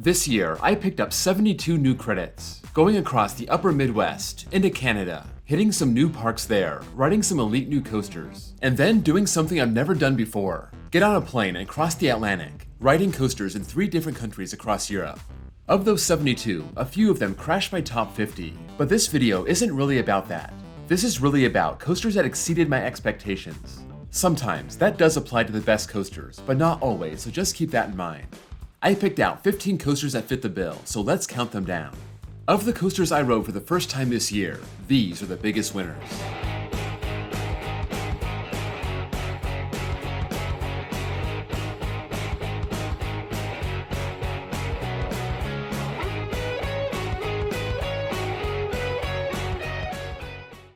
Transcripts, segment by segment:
This year, I picked up 72 new credits, going across the upper Midwest, into Canada, hitting some new parks there, riding some elite new coasters, and then doing something I've never done before. Get on a plane and cross the Atlantic, riding coasters in 3 different countries across Europe. Of those 72, a few of them crashed my top 50, but this video isn't really about that. This is really about coasters that exceeded my expectations. Sometimes that does apply to the best coasters, but not always, so just keep that in mind. I picked out 15 coasters that fit the bill, so let's count them down. Of the coasters I rode for the first time this year, these are the biggest winners.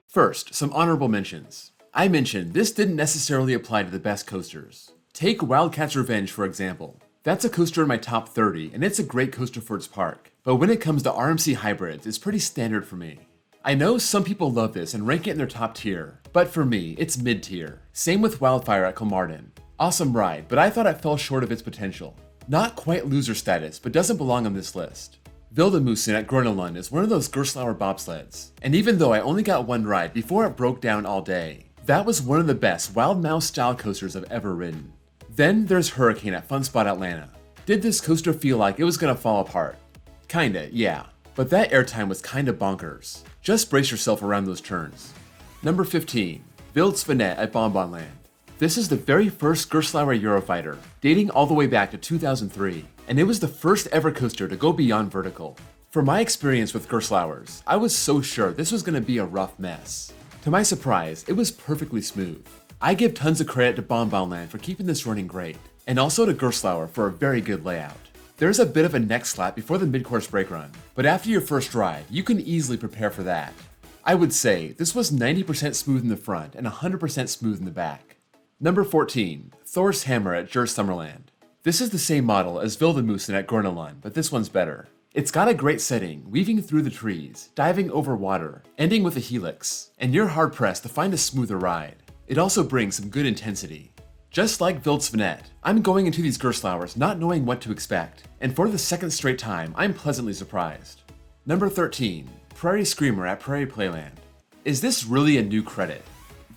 First, some honorable mentions. I mentioned this didn't necessarily apply to the best coasters. Take Wildcat's Revenge for example. That's a coaster in my top 30, and it's a great coaster for its park. But when it comes to RMC hybrids, it's pretty standard for me. I know some people love this and rank it in their top tier, but for me, it's mid-tier. Same with Wildfire at Kilmartin. Awesome ride, but I thought it fell short of its potential. Not quite loser status, but doesn't belong on this list. Wildemusen at Groenelund is one of those Gerstlauer bobsleds, and even though I only got one ride before it broke down all day, that was one of the best Wild Mouse style coasters I've ever ridden. Then there's Hurricane at Fun Spot Atlanta. Did this coaster feel like it was gonna fall apart? Kinda, yeah. But that airtime was kinda bonkers. Just brace yourself around those turns. Number 15, Buildfet at Bonbonland. This is the very first Gerstlauer Eurofighter, dating all the way back to 2003, and it was the first ever coaster to go beyond vertical. From my experience with Gerstlauers, I was so sure this was gonna be a rough mess. To my surprise, it was perfectly smooth. I give tons of credit to Bonbonland for keeping this running great, and also to Gerstlauer for a very good layout. There's a bit of a neck slap before the mid-course brake run, but after your first ride, you can easily prepare for that. I would say this was 90% smooth in the front and 100% smooth in the back. Number 14, Thor's Hammer at Jers Summerland. This is the same model as Wildemusen at Groenelund, but this one's better. It's got a great setting, weaving through the trees, diving over water, ending with a helix, and you're hard-pressed to find a smoother ride. It also brings some good intensity. Just like Buildfet, I'm going into these Gerstlauers not knowing what to expect, and for the second straight time, I'm pleasantly surprised. Number 13, Prairie Screamer at Prairie Playland. Is this really a new credit?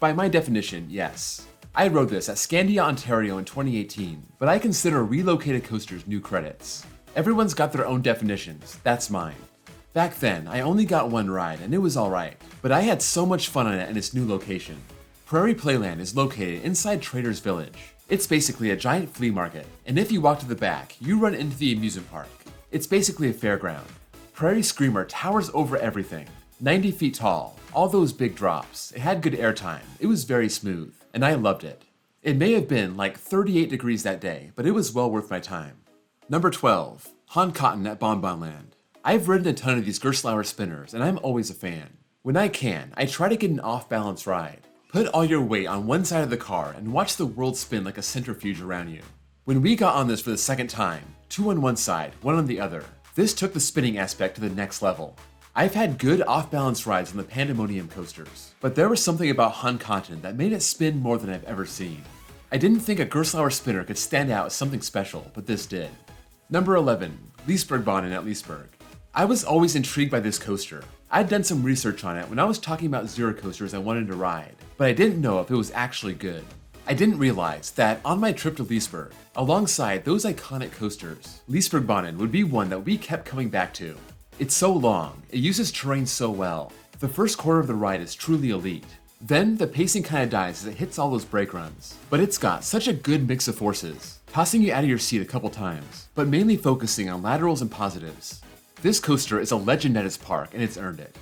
By my definition, yes. I rode this at Scandia, Ontario in 2018, but I consider relocated coasters new credits. Everyone's got their own definitions, that's mine. Back then, I only got one ride and it was alright, but I had so much fun on it in its new location. Prairie Playland is located inside Trader's Village. It's basically a giant flea market, and if you walk to the back, you run into the amusement park. It's basically a fairground. Prairie Screamer towers over everything. 90 feet tall, all those big drops. It had good airtime, it was very smooth, and I loved it. It may have been like 38 degrees that day, but it was well worth my time. Number 12, Han Cotton at Bonbonland. I've ridden a ton of these Gerstlauer spinners, and I'm always a fan. When I can, I try to get an off-balance ride. Put all your weight on one side of the car and watch the world spin like a centrifuge around you. When we got on this for the second time, 2 on one side, 1 on the other, this took the spinning aspect to the next level. I've had good off-balance rides on the Pandemonium coasters, but there was something about Han Cotton that made it spin more than I've ever seen. I didn't think a Gerstlauer spinner could stand out as something special, but this did. Number 11, Leesburgbahnen at Leesburg. I was always intrigued by this coaster. I'd done some research on it when I was talking about Zero coasters I wanted to ride, but I didn't know if it was actually good. I didn't realize that on my trip to Leesburg, alongside those iconic coasters, Leesburgbahnen would be one that we kept coming back to. It's so long, it uses terrain so well. The first quarter of the ride is truly elite. Then the pacing kinda dies as it hits all those brake runs, but it's got such a good mix of forces, tossing you out of your seat a couple times, but mainly focusing on laterals and positives. This coaster is a legend at its park, and it's earned it.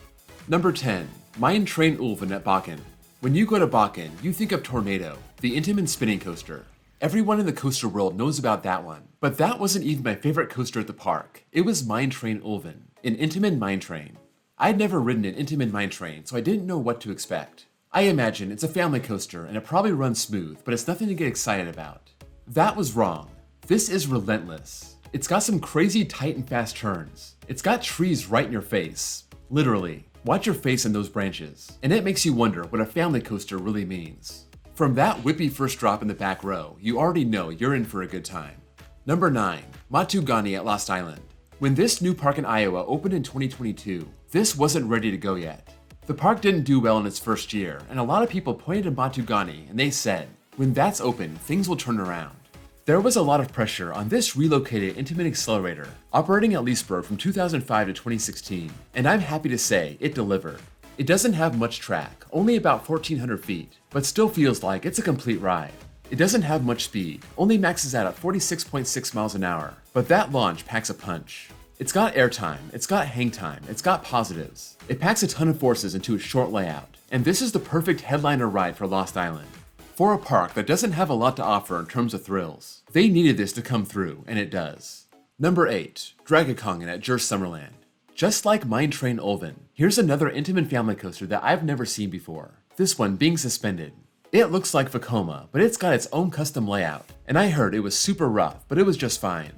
Number 10, Mein Train Ulven at Bakken. When you go to Bakken, you think of Tornado, the Intamin spinning coaster. Everyone in the coaster world knows about that one, but that wasn't even my favorite coaster at the park. It was Mein Train Ulven, an Intamin mine train. I'd never ridden an Intamin mine train, so I didn't know what to expect. I imagine it's a family coaster, and it probably runs smooth, but it's nothing to get excited about. That was wrong. This is relentless. It's got some crazy tight and fast turns. It's got trees right in your face. Literally, watch your face in those branches. And it makes you wonder what a family coaster really means. From that whippy first drop in the back row, you already know you're in for a good time. Number 9, Mugani at Lost Island. When this new park in Iowa opened in 2022, this wasn't ready to go yet. The park didn't do well in its first year, and a lot of people pointed to Mugani and they said, when that's open, things will turn around. There was a lot of pressure on this relocated intimate accelerator, operating at Leesburg from 2005 to 2016, and I'm happy to say it delivered. It doesn't have much track, only about 1,400 feet, but still feels like it's a complete ride. It doesn't have much speed, only maxes out at 46.6 miles an hour, but that launch packs a punch. It's got airtime, it's got hang time, it's got positives. It packs a ton of forces into its short layout, and this is the perfect headliner ride for Lost Island. For a park that doesn't have a lot to offer in terms of thrills, they needed this to come through, and it does. Number 8, Dragakongen at Jers Summerland. Just like Mine Train Ulven, here's another intimate family coaster that I've never seen before, this one being suspended. It looks like Vekoma, but it's got its own custom layout, and I heard it was super rough, but it was just fine.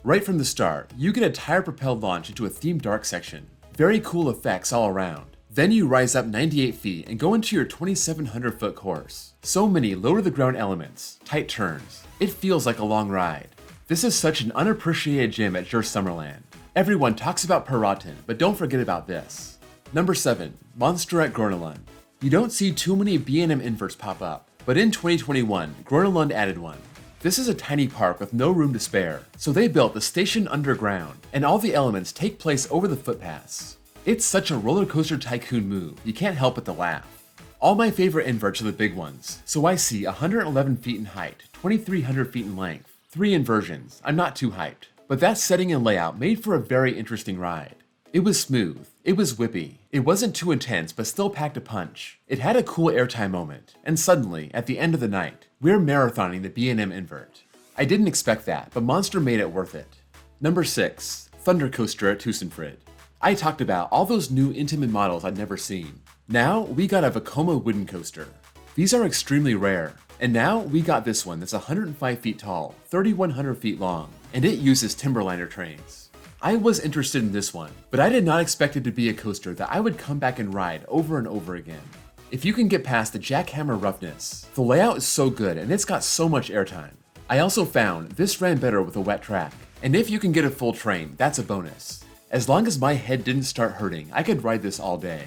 Right from the start, you get a tire-propelled launch into a themed dark section. Very cool effects all around. Then you rise up 98 feet and go into your 2,700-foot course. So many low-to-the-ground elements, tight turns. It feels like a long ride. This is such an unappreciated gem at Jers Summerland. Everyone talks about Piraten, but don't forget about this. Number 7, Monster at Groenelund. You don't see too many B&M inverts pop up, but in 2021, Groenelund added one. This is a tiny park with no room to spare, so they built the station underground, and all the elements take place over the footpaths. It's such a roller coaster tycoon move, you can't help but to laugh. All my favorite inverts are the big ones, so I see 111 feet in height, 2,300 feet in length, 3 inversions. I'm not too hyped, but that setting and layout made for a very interesting ride. It was smooth, it was whippy, it wasn't too intense but still packed a punch. It had a cool airtime moment, and suddenly, at the end of the night, we're marathoning the B&M invert. I didn't expect that, but Monster made it worth it. Number 6, Thunder Coaster at Tusenfryd. I talked about all those new intimate models I'd never seen. Now, we got a Vekoma wooden coaster. These are extremely rare, and now we got this one that's 105 feet tall, 3,100 feet long, and it uses Timberliner trains. I was interested in this one, but I did not expect it to be a coaster that I would come back and ride over and over again. If you can get past the jackhammer roughness, the layout is so good and it's got so much airtime. I also found this ran better with a wet track, and if you can get a full train, that's a bonus. As long as my head didn't start hurting, I could ride this all day.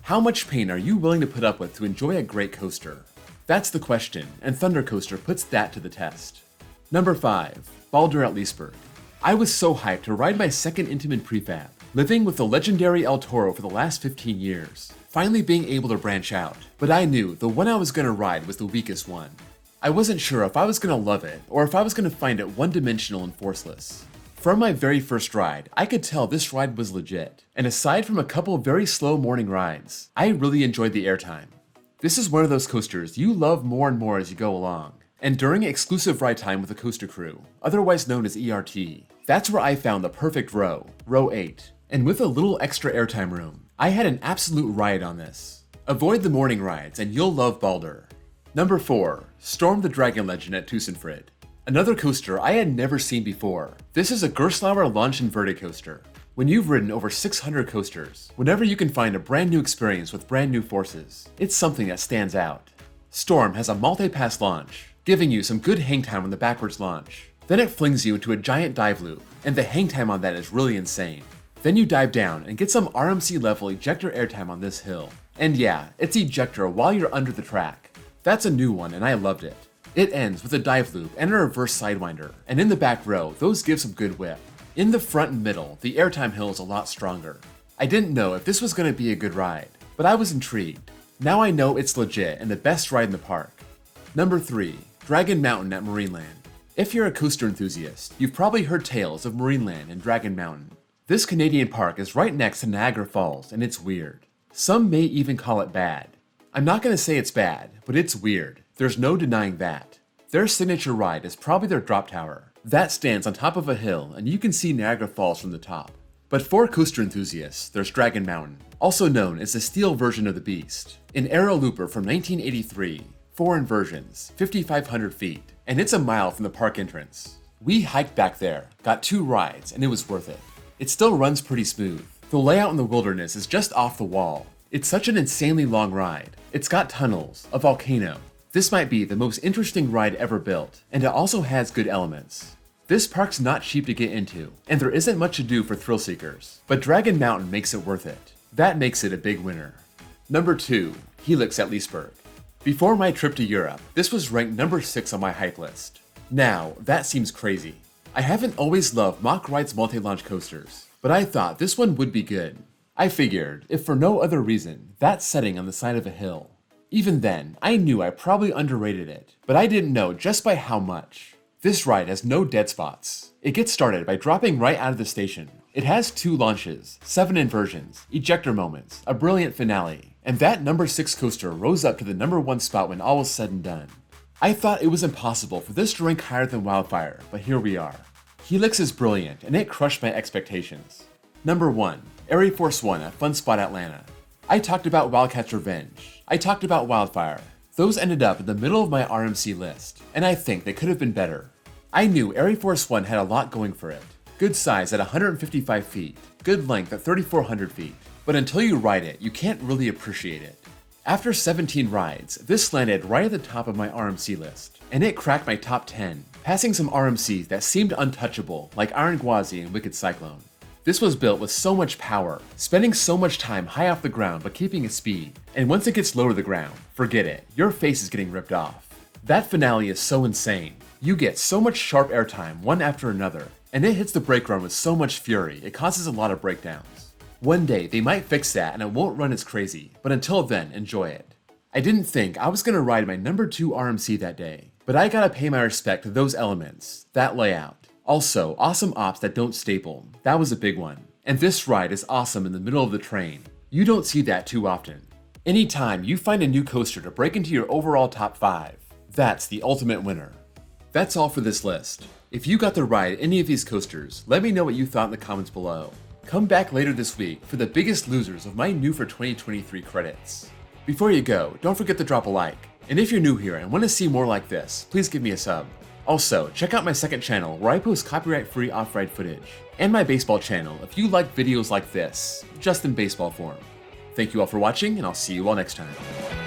How much pain are you willing to put up with to enjoy a great coaster? That's the question, and Thunder Coaster puts that to the test. Number 5, Baldur at Leesburg. I was so hyped to ride my second intimate prefab, living with the legendary El Toro for the last 15 years, finally being able to branch out, but I knew the one I was going to ride was the weakest one. I wasn't sure if I was going to love it, or if I was going to find it one-dimensional and forceless. From my very first ride, I could tell this ride was legit, and aside from a couple very slow morning rides, I really enjoyed the airtime. This is one of those coasters you love more and more as you go along. And during exclusive ride time with the coaster crew, otherwise known as ERT, that's where I found the perfect row, row 8. And with a little extra airtime room, I had an absolute riot on this. Avoid the morning rides and you'll love Baldur. Number 4, Storm the Dragon Legend at Tusenfryd. Another coaster I had never seen before. This is a Gerstlauer launch inverted coaster. When you've ridden over 600 coasters, whenever you can find a brand new experience with brand new forces, it's something that stands out. Storm has a multi-pass launch, giving you some good hang time on the backwards launch. Then it flings you into a giant dive loop, and the hang time on that is really insane. Then you dive down and get some RMC level ejector airtime on this hill. And yeah, it's ejector while you're under the track. That's a new one and I loved it. It ends with a dive loop and a reverse sidewinder, and in the back row, those give some good whip. In the front and middle, the airtime hill is a lot stronger. I didn't know if this was going to be a good ride, but I was intrigued. Now I know it's legit and the best ride in the park. Number 3, Dragon Mountain at Marineland. If you're a coaster enthusiast, you've probably heard tales of Marineland and Dragon Mountain. This Canadian park is right next to Niagara Falls, and it's weird. Some may even call it bad. I'm not going to say it's bad, but it's weird. There's no denying that. Their signature ride is probably their drop tower. That stands on top of a hill, and you can see Niagara Falls from the top. But for coaster enthusiasts, there's Dragon Mountain, also known as the steel version of the beast. An aero looper from 1983. 4 inversions, 5,500 feet, and it's a mile from the park entrance. We hiked back there, got 2 rides, and it was worth it. It still runs pretty smooth. The layout in the wilderness is just off the wall. It's such an insanely long ride. It's got tunnels, a volcano. This might be the most interesting ride ever built, and it also has good elements. This park's not cheap to get into, and there isn't much to do for thrill seekers, but Dragon Mountain makes it worth it. That makes it a big winner. Number 2, Helix at Leesburg. Before my trip to Europe, this was ranked number 6 on my hike list. Now, that seems crazy. I haven't always loved Mach Ride's multi-launch coasters, but I thought this one would be good. I figured, if for no other reason, that's setting on the side of a hill. Even then, I knew I probably underrated it, but I didn't know just by how much. This ride has no dead spots. It gets started by dropping right out of the station. It has 2 launches, 7 inversions, ejector moments, a brilliant finale, and that number 6 coaster rose up to the number 1 spot when all was said and done. I thought it was impossible for this to rank higher than Wildfire, but here we are. Helix is brilliant, and it crushed my expectations. Number 1, Air Force One at Fun Spot Atlanta. I talked about Wildcat's Revenge. I talked about Wildfire. Those ended up in the middle of my RMC list, and I think they could have been better. I knew Air Force One had a lot going for it. Good size at 155 feet, good length at 3,400 feet, but until you ride it, you can't really appreciate it. After 17 rides, this landed right at the top of my RMC list, and it cracked my top 10, passing some RMCs that seemed untouchable, like Iron Gwazi and Wicked Cyclone. This was built with so much power, spending so much time high off the ground but keeping its speed, and once it gets low to the ground, forget it, your face is getting ripped off. That finale is so insane. You get so much sharp airtime one after another, and it hits the brake run with so much fury it causes a lot of breakdowns. One day they might fix that and it won't run as crazy, but until then, enjoy it. I didn't think I was gonna ride my number 2 RMC that day, but I gotta pay my respect to those elements, that layout. Also, awesome ops that don't staple, that was a big one. And this ride is awesome in the middle of the train. You don't see that too often. Anytime you find a new coaster to break into your overall top 5, that's the ultimate winner. That's all for this list. If you got to ride any of these coasters, let me know what you thought in the comments below. Come back later this week for the biggest losers of my new for 2023 credits. Before you go, don't forget to drop a like. And if you're new here and want to see more like this, please give me a sub. Also, check out my second channel where I post copyright-free off-ride footage, and my baseball channel if you like videos like this, just in baseball form. Thank you all for watching, and I'll see you all next time.